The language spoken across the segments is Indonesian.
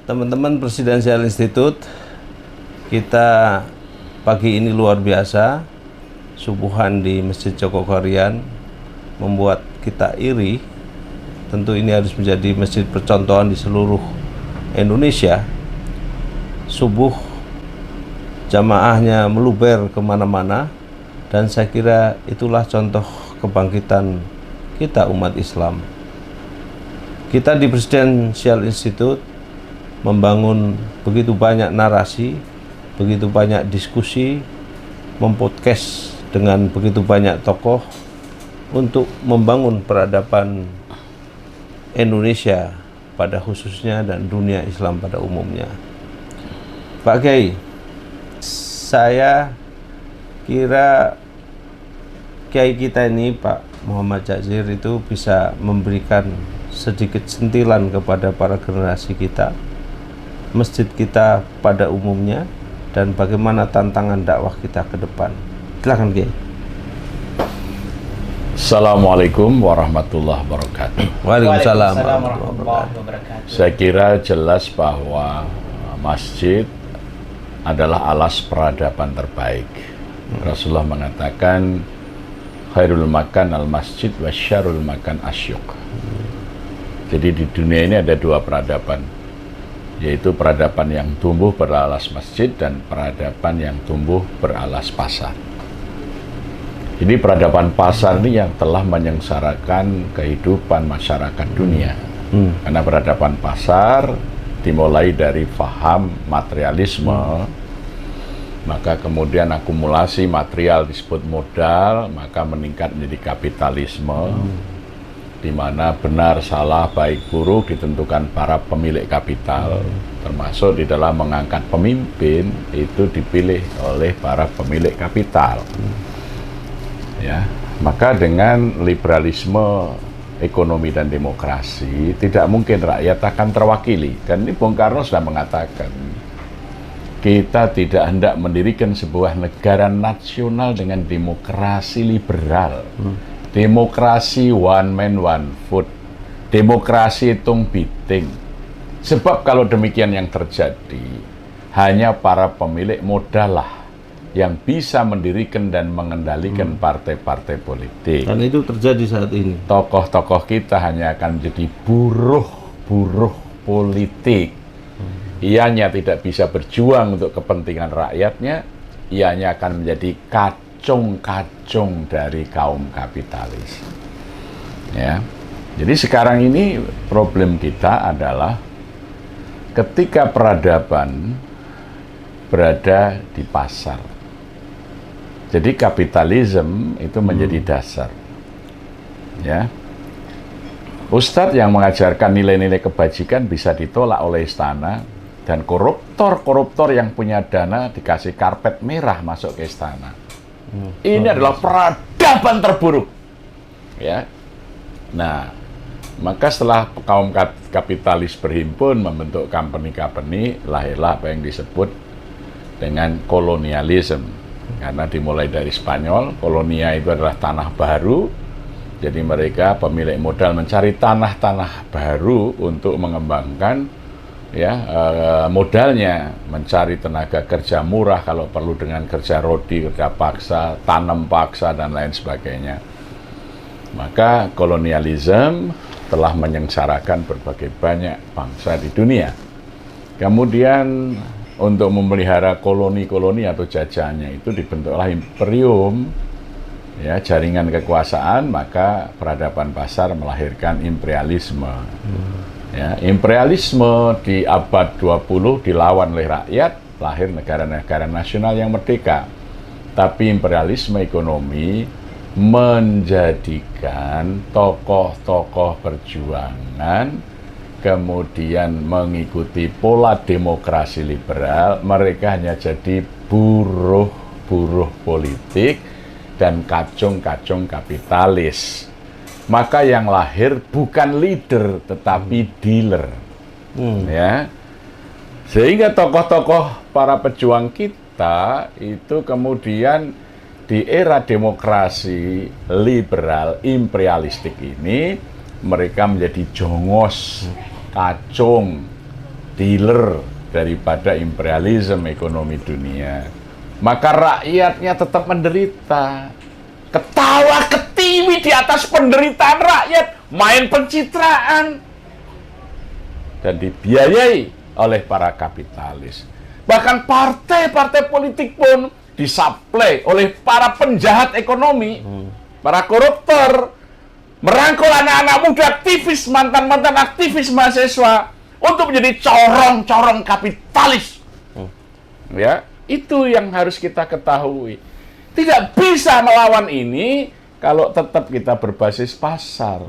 Teman-teman Presidensial Institute, kita pagi ini luar biasa. Subuhan di Masjid Joko Korean membuat kita iri. Tentu ini harus menjadi masjid percontohan di seluruh Indonesia. Subuh jamaahnya meluber kemana-mana, dan saya kira itulah contoh kebangkitan kita umat Islam. Kita di Presidensial Institute membangun begitu banyak narasi, begitu banyak diskusi, mempodcast dengan begitu banyak tokoh untuk membangun peradaban Indonesia pada khususnya dan dunia Islam pada umumnya. Pak Kiai, saya kira Kiai kita ini Pak Muhammad Jazir itu bisa memberikan sedikit sentilan kepada para generasi kita, masjid kita pada umumnya, dan bagaimana tantangan dakwah kita ke depan. Silakan Kiai. Assalamualaikum warahmatullahi wabarakatuh. Waalaikumsalam warahmatullahi wabarakatuh. Saya kira jelas bahwa masjid adalah alas peradaban terbaik. Rasulullah mengatakan khairul makan al masjid wa syarrul makan asyuk. Jadi di dunia ini ada dua peradaban, yaitu peradaban yang tumbuh beralas masjid dan peradaban yang tumbuh beralas pasar. Jadi peradaban pasar ini yang telah menyengsarakan kehidupan masyarakat dunia. Karena peradaban pasar dimulai dari faham materialisme, maka kemudian akumulasi material disebut modal, maka meningkat menjadi kapitalisme, di mana benar, salah, baik, buruk ditentukan para pemilik kapital, termasuk di dalam mengangkat pemimpin itu dipilih oleh para pemilik kapital. Ya, maka dengan liberalisme ekonomi dan demokrasi tidak mungkin rakyat akan terwakili. Dan ini Bung Karno sudah mengatakan, kita tidak hendak mendirikan sebuah negara nasional dengan demokrasi liberal. Demokrasi one man one vote, demokrasi hitung biting. Sebab kalau demikian yang terjadi, hanya para pemilik modal lah yang bisa mendirikan dan mengendalikan partai-partai politik. Dan itu terjadi saat ini. Tokoh-tokoh kita hanya akan menjadi buruh politik. Ianya tidak bisa berjuang untuk kepentingan rakyatnya, ianya akan menjadi kacung-kacung dari kaum kapitalis. Ya. Jadi sekarang ini problem kita adalah ketika peradaban berada di pasar. Jadi kapitalisme itu menjadi dasar. Ya. Ustadz yang mengajarkan nilai-nilai kebajikan bisa ditolak oleh istana, dan koruptor yang punya dana dikasih karpet merah masuk ke istana. Ini adalah peradaban terburuk. Ya. Nah, maka setelah kaum kapitalis berhimpun membentuk company-company, lahirlah apa yang disebut dengan kolonialisme. Karena dimulai dari Spanyol, kolonia itu adalah tanah baru. Jadi mereka pemilik modal mencari tanah-tanah baru untuk mengembangkan modalnya, mencari tenaga kerja murah kalau perlu dengan kerja rodi, kerja paksa, tanam paksa, dan lain sebagainya. Maka kolonialisme telah menyengsarakan berbagai banyak bangsa di dunia. Kemudian untuk memelihara koloni-koloni atau jajahannya itu dibentuklah imperium, ya, jaringan kekuasaan, maka peradaban pasar melahirkan imperialisme. Ya, imperialisme di abad 20 dilawan oleh rakyat, lahir negara-negara nasional yang merdeka. Tapi imperialisme ekonomi menjadikan tokoh-tokoh perjuangan kemudian mengikuti pola demokrasi liberal, mereka hanya jadi buruh politik dan kacung-kacung kapitalis. Maka yang lahir bukan leader tetapi dealer. Ya. Sehingga tokoh-tokoh para pejuang kita itu kemudian di era demokrasi liberal imperialistik ini mereka menjadi jongos, kacung, dealer daripada imperialisme ekonomi dunia, maka rakyatnya tetap menderita. Ketawa ketiwi di atas penderitaan rakyat, main pencitraan, dan dibiayai oleh para kapitalis. Bahkan partai-partai politik pun disuplai oleh para penjahat ekonomi, para koruptor, merangkul anak-anak muda aktivis, mantan-mantan aktivis mahasiswa untuk menjadi corong-corong kapitalis. Ya, itu yang harus kita ketahui. Tidak bisa melawan ini kalau tetap kita berbasis pasar.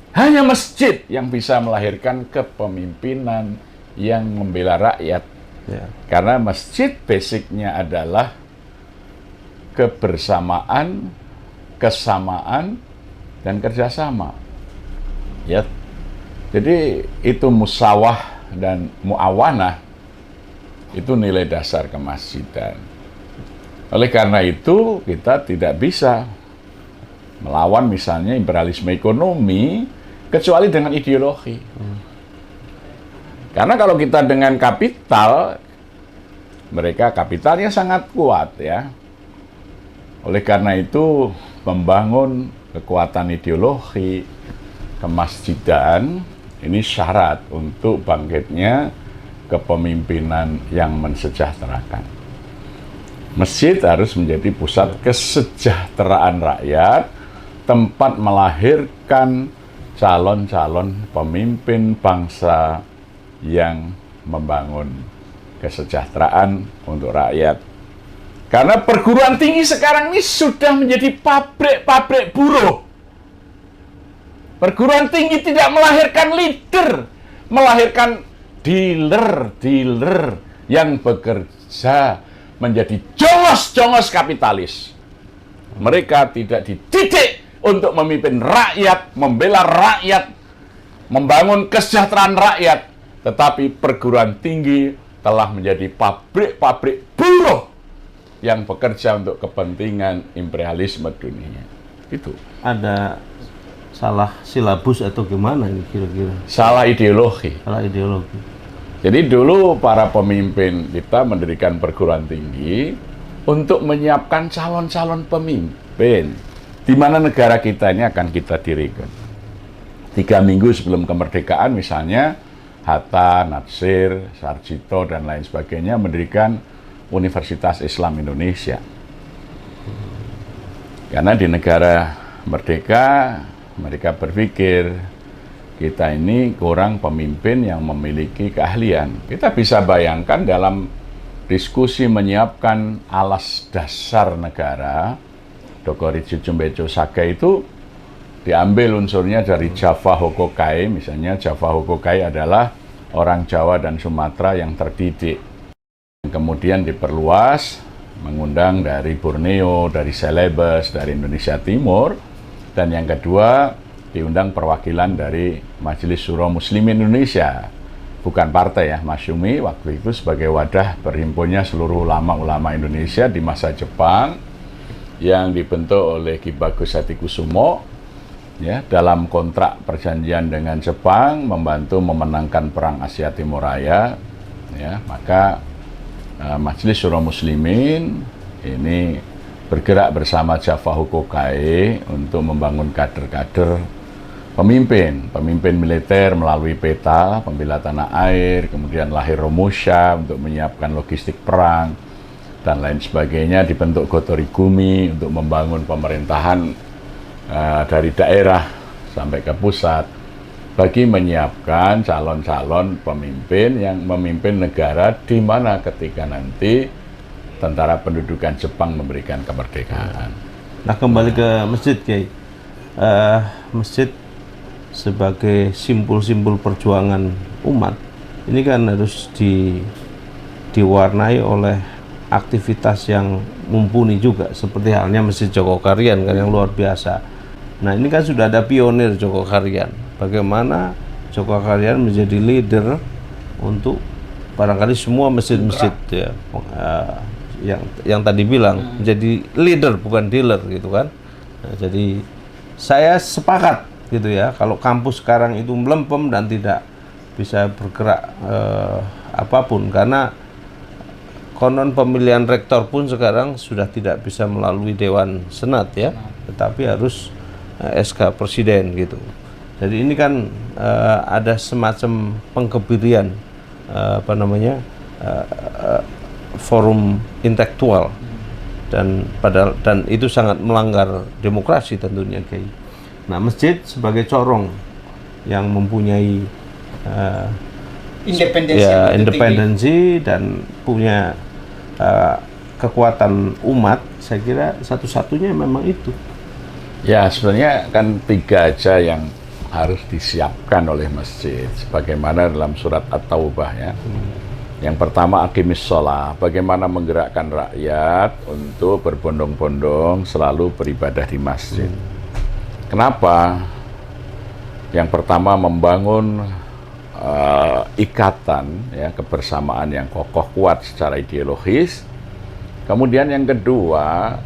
Hanya masjid yang bisa melahirkan kepemimpinan yang membela rakyat. Ya. Karena masjid basicnya adalah kebersamaan, kesamaan, dan kerjasama. Ya. Jadi itu musawah dan muawanah itu nilai dasar kemasjidan. Oleh karena itu kita tidak bisa melawan misalnya imperialisme ekonomi kecuali dengan ideologi. Karena kalau kita dengan kapital, mereka kapitalnya sangat kuat ya. Oleh karena itu membangun kekuatan ideologi kemasjidan ini syarat untuk bangkitnya kepemimpinan yang mensejahterakan. Masjid harus menjadi pusat kesejahteraan rakyat, tempat melahirkan calon-calon pemimpin bangsa yang membangun kesejahteraan untuk rakyat. Karena perguruan tinggi sekarang ini sudah menjadi pabrik-pabrik buruh. Perguruan tinggi tidak melahirkan leader, melahirkan dealer-dealer yang bekerja menjadi jongos-jongos kapitalis. Mereka tidak dididik untuk memimpin rakyat, membela rakyat, membangun kesejahteraan rakyat. Tetapi perguruan tinggi telah menjadi pabrik-pabrik buruh yang bekerja untuk kepentingan imperialisme dunia. Itu. Ada salah silabus atau gimana ini kira-kira? Salah ideologi. Salah ideologi. Jadi dulu para pemimpin kita mendirikan perguruan tinggi untuk menyiapkan calon-calon pemimpin. Di mana negara kita ini akan kita dirikan. 3 minggu sebelum kemerdekaan misalnya, Hatta, Natsir, Sarjito, dan lain sebagainya mendirikan Universitas Islam Indonesia. Karena di negara merdeka, mereka berpikir, kita ini kurang pemimpin yang memiliki keahlian. Kita bisa bayangkan dalam diskusi menyiapkan alas dasar negara, Dogori Jujumbejo Sage itu diambil unsurnya dari Java Hokokai. Misalnya Java Hokokai adalah orang Jawa dan Sumatera yang terdidik. Kemudian diperluas, mengundang dari Borneo, dari Celebes, dari Indonesia Timur. Dan yang kedua, diundang perwakilan dari Majelis Syuro Muslimin Indonesia, bukan partai ya, Masyumi waktu itu sebagai wadah berhimpunnya seluruh ulama-ulama Indonesia di masa Jepang yang dibentuk oleh Ki Bagus Satikusumo ya, dalam kontrak perjanjian dengan Jepang membantu memenangkan perang Asia Timur Raya ya. Maka Majelis Syuro Muslimin ini bergerak bersama Java Hokokai untuk membangun kader-kader pemimpin militer melalui peta pembela tanah air, kemudian lahir Romusha untuk menyiapkan logistik perang, dan lain sebagainya. Dibentuk Gotori Gumi untuk membangun pemerintahan dari daerah sampai ke pusat, bagi menyiapkan calon-calon pemimpin yang memimpin negara di mana ketika nanti tentara pendudukan Jepang memberikan kemerdekaan. Nah, kembali ke masjid, Kiai. Masjid sebagai simbol-simbol perjuangan umat ini kan harus diwarnai oleh aktivitas yang mumpuni juga, seperti halnya Masjid Jogokarian kan yang luar biasa. Nah, ini kan sudah ada pionir Jogokarian. Bagaimana Jogokarian menjadi leader untuk barangkali semua masjid-masjid ya, yang tadi bilang menjadi leader bukan dealer gitu kan. Nah, jadi saya sepakat gitu ya, kalau kampus sekarang itu melempem dan tidak bisa bergerak apapun, karena konon pemilihan rektor pun sekarang sudah tidak bisa melalui Dewan Senat ya, tetapi harus SK Presiden gitu. Jadi ini kan ada semacam pengkebirian forum intelektual, dan itu sangat melanggar demokrasi tentunya, Kiai. Nah, masjid sebagai corong yang mempunyai independensi dan punya kekuatan umat, saya kira satu-satunya memang itu. Ya, sebenarnya kan 3 aja yang harus disiapkan oleh masjid, sebagaimana dalam surat At-Taubah ya. Yang pertama, aqimis shalah, bagaimana menggerakkan rakyat untuk berbondong-bondong selalu beribadah di masjid. Kenapa? Yang pertama, membangun ikatan ya, kebersamaan yang kokoh kuat secara ideologis. Kemudian yang kedua,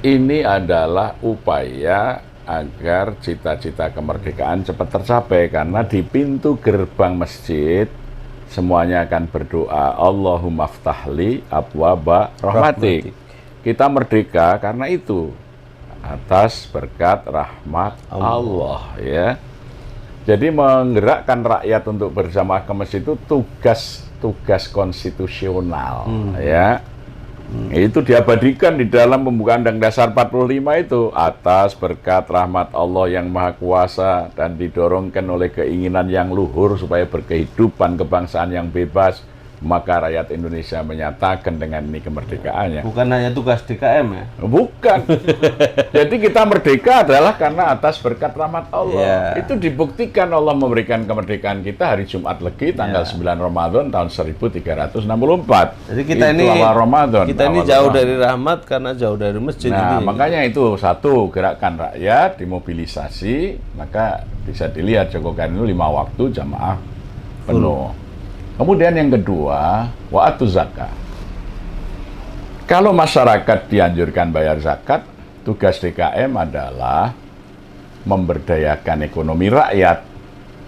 ini adalah upaya agar cita-cita kemerdekaan cepat tercapai, karena di pintu gerbang masjid semuanya akan berdoa, Allahumma ftahli abwaba rahmatik. Kita merdeka karena itu, atas berkat rahmat Allah ya. Jadi menggerakkan rakyat untuk bersama ke masjid itu tugas konstitusional ya. Itu diabadikan di dalam pembukaan Undang Dasar 45 itu, atas berkat rahmat Allah yang Maha Kuasa dan didorongkan oleh keinginan yang luhur supaya berkehidupan kebangsaan yang bebas, maka rakyat Indonesia menyatakan dengan ini kemerdekaannya. Bukan hanya tugas DKM ya? Bukan. Jadi kita merdeka adalah karena atas berkat rahmat Allah. Itu dibuktikan Allah memberikan kemerdekaan kita hari Jumat Legi tanggal 9 Ramadan tahun 1364. Jadi kita itu awal Ramadan. Kita ini jauh dari rahmat karena jauh dari masjid. Nah, makanya itu satu, gerakan rakyat dimobilisasi, maka bisa dilihat Joko Kandilu 5 waktu jamaah penuh. Kemudian yang kedua, wa'atu zakat. Kalau masyarakat dianjurkan bayar zakat, tugas DKM adalah memberdayakan ekonomi rakyat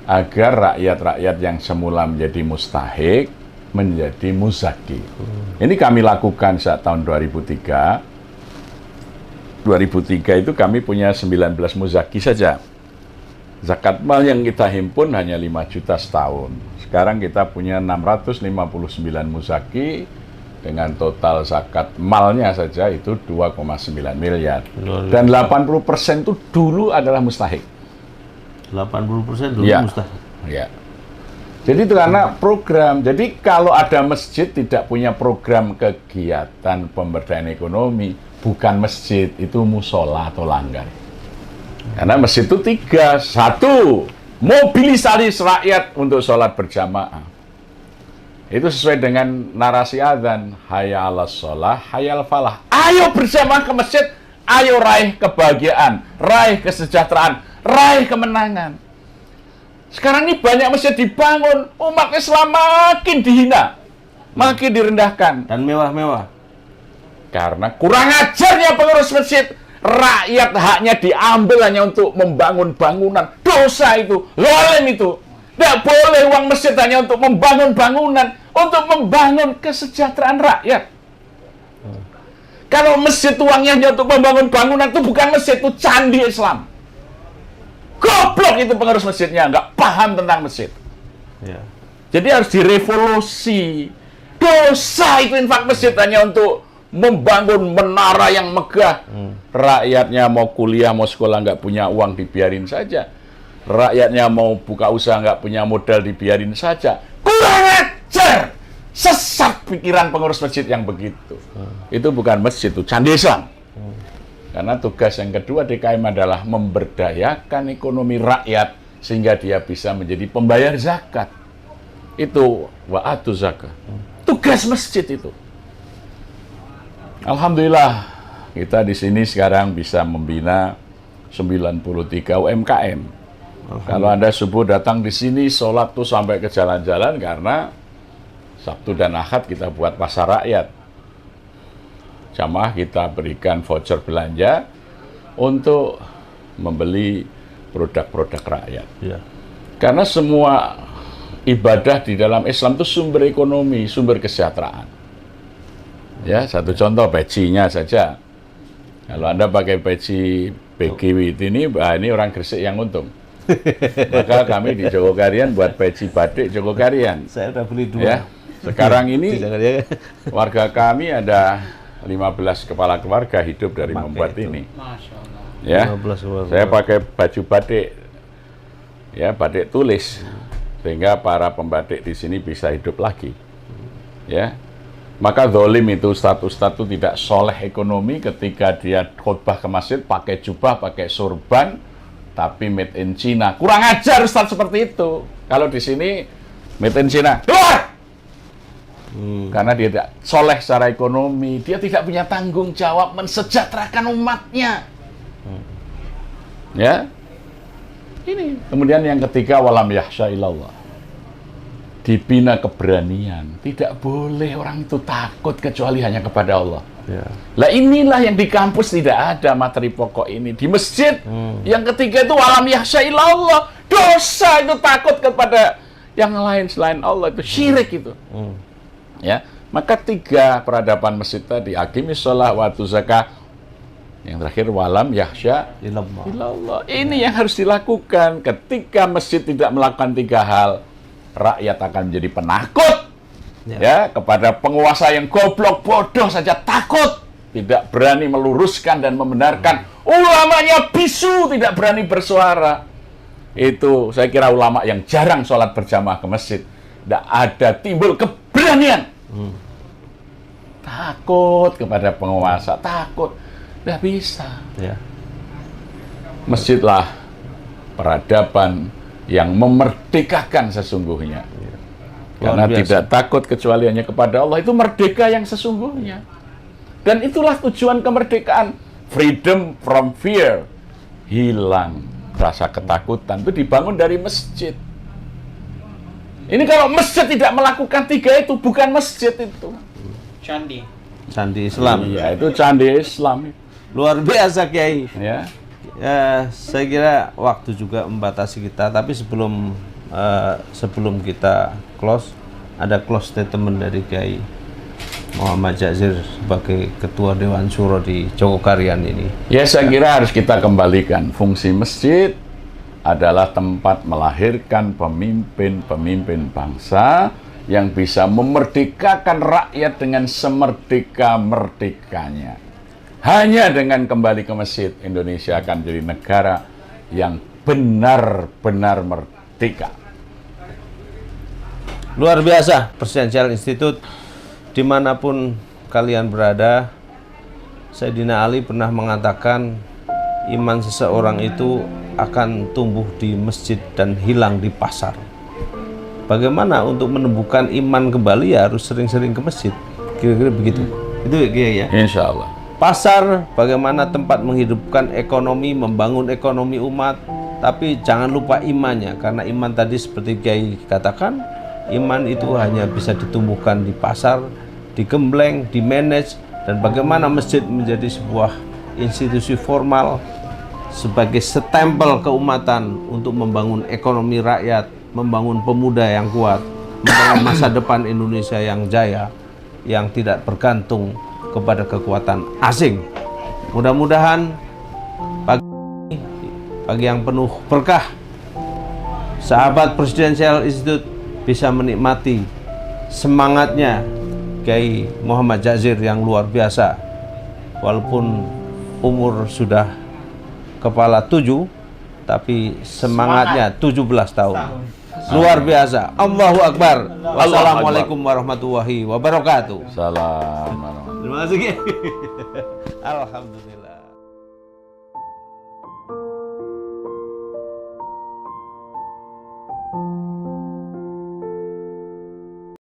agar rakyat-rakyat yang semula menjadi mustahik menjadi muzaki. Ini kami lakukan saat tahun 2003. 2003 itu kami punya 19 muzaki saja. Zakat mal yang kita himpun hanya 5 juta setahun. Sekarang kita punya 659 muzaki dengan total zakat malnya saja itu 2,9 miliar. Dan 80% itu dulu adalah mustahik. 80% dulu mustahik. Ya. Jadi itu karena program. Jadi kalau ada masjid tidak punya program kegiatan pemberdayaan ekonomi, bukan masjid, itu musola atau langgar. Karena masjid itu 3. 1, mobilisasi rakyat untuk sholat berjamaah. Itu sesuai dengan narasi adzan, hayya 'alas shalah, hayya 'alal falah. Ayo berjamaah ke masjid, ayo raih kebahagiaan, raih kesejahteraan, raih kemenangan. Sekarang ini banyak masjid dibangun, umat Islam makin dihina, makin direndahkan. Dan mewah-mewah. Karena kurang ajarnya pengurus masjid. Rakyat haknya diambil hanya untuk membangun bangunan. Dosa itu, zalim itu. Tidak boleh uang masjid hanya untuk membangun bangunan, untuk membangun kesejahteraan rakyat. Kalau masjid uangnya hanya untuk membangun bangunan, itu bukan masjid, itu candi Islam. Goblok itu pengurus masjidnya, nggak paham tentang masjid. Ya. Jadi harus direvolusi. Dosa itu infak masjid hanya untuk membangun menara yang megah. Rakyatnya mau kuliah, mau sekolah nggak punya uang, dibiarin saja. Rakyatnya mau buka usaha nggak punya modal, dibiarin saja. Kurang ajar! Sesat pikiran pengurus masjid yang begitu. Itu bukan masjid, itu candi Islam. Karena tugas yang kedua DKM adalah memberdayakan ekonomi rakyat sehingga dia bisa menjadi pembayar zakat. Itu wa'atu zakat. Tugas masjid itu. Alhamdulillah kita di sini sekarang bisa membina 93 UMKM. Kalau Anda subuh datang di sini, sholat tuh sampai ke jalan-jalan karena Sabtu dan Ahad kita buat pasar rakyat. Jamaah kita berikan voucher belanja untuk membeli produk-produk rakyat. Ya. Karena semua ibadah di dalam Islam itu sumber ekonomi, sumber kesejahteraan. Ya, satu contoh pecinya saja. Kalau Anda pakai peci BGW ini, ini orang Gresik yang untung. Maka kami di Jogokarian buat peci batik Jogokarian. Saya udah beli 2. Ya. Sekarang ini warga kami ada 15 kepala keluarga hidup dari membuat ini. Masya Allah. Ya, 15 saya pakai baju batik, ya batik tulis, sehingga para pembatik di sini bisa hidup lagi. Ya, maka zalim itu ustadz-ustadz itu tidak soleh ekonomi ketika dia khutbah ke masjid pakai jubah, pakai surban, tapi made in China. Kurang ajar ustadz seperti itu. Kalau di sini made in China, keluar! Karena dia tidak soleh secara ekonomi, dia tidak punya tanggung jawab mensejahterakan umatnya. Ya, ini. Kemudian yang ketiga, walam yahsya ilallah. Dibina keberanian. Tidak boleh orang itu takut kecuali hanya kepada Allah. Ya. Lah inilah yang di kampus tidak ada materi pokok ini. Di masjid, yang ketiga itu walam yahsya ilallah. Dosa itu takut kepada yang lain selain Allah, itu syirik itu. Ya, maka 3 peradaban masjid tadi, aqimis shalah wa atuz zakah, yang terakhir walam yahsya ilallah. Ini yang harus dilakukan. Ketika masjid tidak melakukan 3 hal, rakyat akan menjadi penakut. Ya, kepada penguasa yang goblok bodoh saja takut, tidak berani meluruskan dan membenarkan. Ulamanya bisu, tidak berani bersuara. Itu saya kira ulama yang jarang sholat berjamaah ke masjid. Tidak ada timbul keberanian. Takut kepada penguasa, takut. Tidak bisa. Ya. Masjidlah peradaban yang memerdekakan sesungguhnya. Karena tidak takut kecuali hanya kepada Allah, itu merdeka yang sesungguhnya. Dan itulah tujuan kemerdekaan. Freedom from fear. Hilang rasa ketakutan. Itu dibangun dari masjid. Ini kalau masjid tidak melakukan 3 itu, bukan masjid itu. Candi. Candi Islam. Iya, itu candi Islam. Luar biasa, Kiai. Ya. Ya, saya kira waktu juga membatasi kita, tapi sebelum kita close, ada close statement dari Kiai Muhammad Jazir sebagai Ketua Dewan Syuro di Jogokarian ini. Ya, saya kira harus kita kembalikan. Fungsi masjid adalah tempat melahirkan pemimpin-pemimpin bangsa yang bisa memerdekakan rakyat dengan semerdeka-merdekanya. Hanya dengan kembali ke masjid, Indonesia akan menjadi negara yang benar-benar merdeka. Luar biasa, Presidential Institute, dimanapun kalian berada. Sayyidina Ali pernah mengatakan, iman seseorang itu akan tumbuh di masjid dan hilang di pasar. Bagaimana untuk menumbuhkan iman kembali? Ya harus sering-sering ke masjid. Kira-kira begitu. Itu ya. Insya Allah. Pasar, bagaimana tempat menghidupkan ekonomi, membangun ekonomi umat. Tapi jangan lupa imannya, karena iman tadi seperti Kiai katakan, iman itu hanya bisa ditumbuhkan di pasar, digembleng, dimanage, dan bagaimana masjid menjadi sebuah institusi formal sebagai stempel keumatan untuk membangun ekonomi rakyat, membangun pemuda yang kuat, membangun masa depan Indonesia yang jaya, yang tidak bergantung kepada kekuatan asing. Mudah-mudahan pagi yang penuh berkah, sahabat Presidential Institute bisa menikmati semangatnya Kiai Muhammad Jazir yang luar biasa. Walaupun umur sudah kepala 7, tapi semangatnya 17 tahun. Luar biasa. Allahu Akbar. Wassalamualaikum warahmatullahi wabarakatuh. Salam. Terima kasih. Alhamdulillah.